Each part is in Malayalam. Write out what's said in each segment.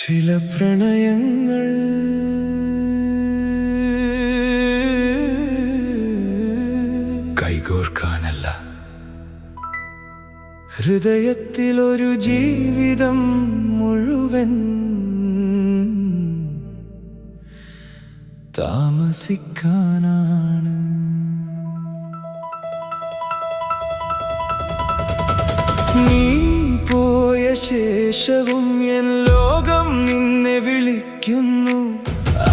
ചില പ്രണയങ്ങൾ കൈകോർക്കാനല്ല, ഹൃദയത്തിലൊരു ജീവിതം മുഴുവൻ താമസിക്കാനാണ്. നീ പോയ ശേഷവും എൻ ലോകം നിന്നെ വിളിക്കുന്നു.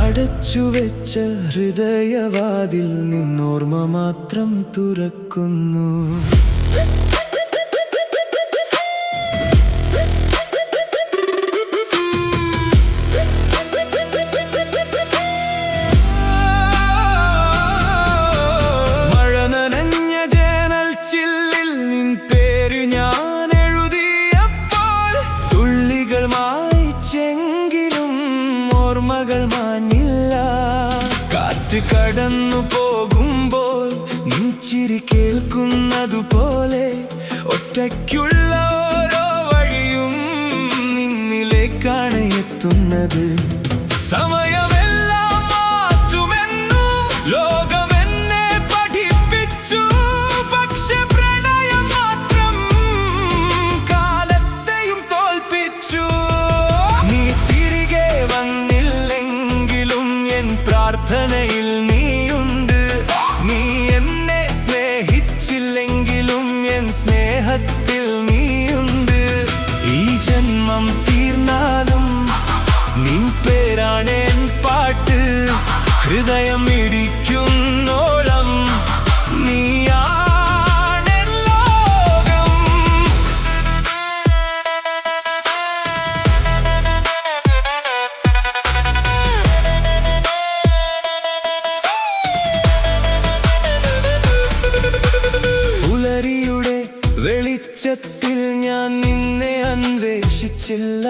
അടച്ചുവെച്ച ഹൃദയവാതിൽ നിന്നോർമ്മ മാത്രം തുറക്കുന്നു. മഴ നനഞ്ഞ ജനൽ ചില്ലിൽ നിൻ പേര് ഞാൻ എഴുതിയപ്പോൾ തുള്ളികൾ മായ്ച്ചെങ്കിലും ഓർമ്മകൾ മാഞ്ഞില്ല. കാറ്റ് കടന്നു പോകുമ്പോൾ നിൻ ചിരി കേൾക്കുന്നതുപോലെ ഒറ്റയ്ക്കുള്ള ഓരോ വഴിയും നിന്നിലേക്കാണ് എത്തുന്നത്. സമയമെല്ലാം മാറ്റുമെന്നു ലോകമെന്നെ പഠിപ്പിച്ചു. പക്ഷെ പ്രണയം മാത്രം കാലത്തെയും തോൽപ്പിച്ചു. നീ തിരികെ വന്നില്ലെങ്കിലും എൻ പ്രാർത്ഥനയിൽ നീയുണ്ട്. നീ എന്നെ സ്നേഹിച്ചില്ലെങ്കിലും എൻ സ്നേഹത്തിൽ നീയുണ്ട്. ഈ ജന്മം തീർന്നാലും നിൻ പേരാണ് എൻ പാട്ട്. ഹൃദയം ഇടിക്കുന്നോളം നീയാണ് ലോകം. പുലരിയുടെ വെളിച്ചത്തിൽ ഞാൻ നിന്നെ അന്വേഷിച്ചില്ല.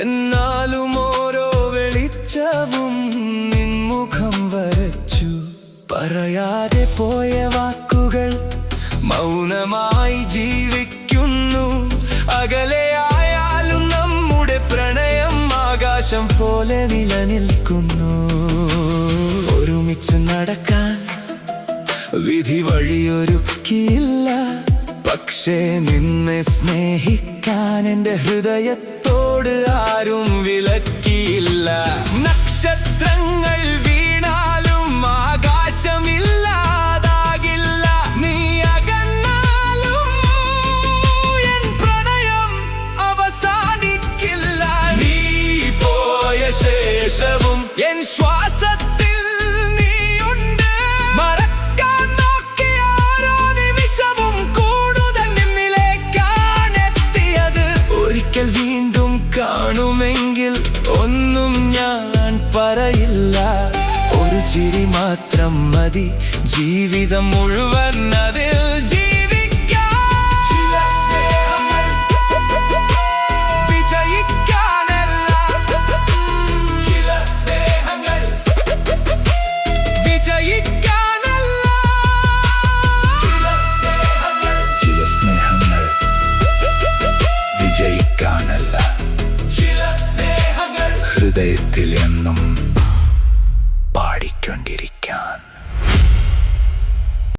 എന്നാലും ഓരോ വെളിച്ചവും നിൻമുഖം വരച്ചു. പറയാതെ പോയ വാക്കുകൾ മൗനമായി ജീവിക്കുന്നു. അകലെയായാലും നമ്മുടെ പ്രണയം ആകാശം പോലെ നിലനിൽക്കുന്നു. ഒരുമിച്ച് നടക്കാൻ വിധി വഴിയൊരുക്കിയില്ല. പക്ഷേ നിന്നെ സ്നേഹിക്കാൻ എൻ്റെ ഹൃദയത്തോട് ആരും വിലക്കിയില്ല. നക്ഷത്രങ്ങൾ വീണാലും ആകാശമില്ലാതാകില്ല. നീ അകന്നാലും എൻ പ്രണയം അവസാനിക്കില്ല. നീ പോയ ശേഷവും എൻ ശ്വാസത്തിൽ നീയുണ്ട്. മറക്കാൻ നോക്കിയ ഓരോ നിമിഷവും കൂടുതൽ നിന്നിലേക്കാണെത്തിയത്. ഒരിക്കൽ വീണ്ടും കാണുമെങ്കിൽ ഒന്നും ഞാൻ പറയില്ല. ഒരു ചിരി മാത്രം മതി ജീവിതം മുഴുവൻ അതിൽ ജീവിക്കാൻ. ചില സ്നേഹങ്ങൾ വിജയിക്കാനല്ല, ചില സ്നേഹങ്ങൾ വിജയിക്കാനല്ല. ചില സ്നേഹങ്ങൾ വിജയിക്കാനല്ല, ചില സ്നേഹങ്ങൾ ഹൃദയത്തിൽ എന്നും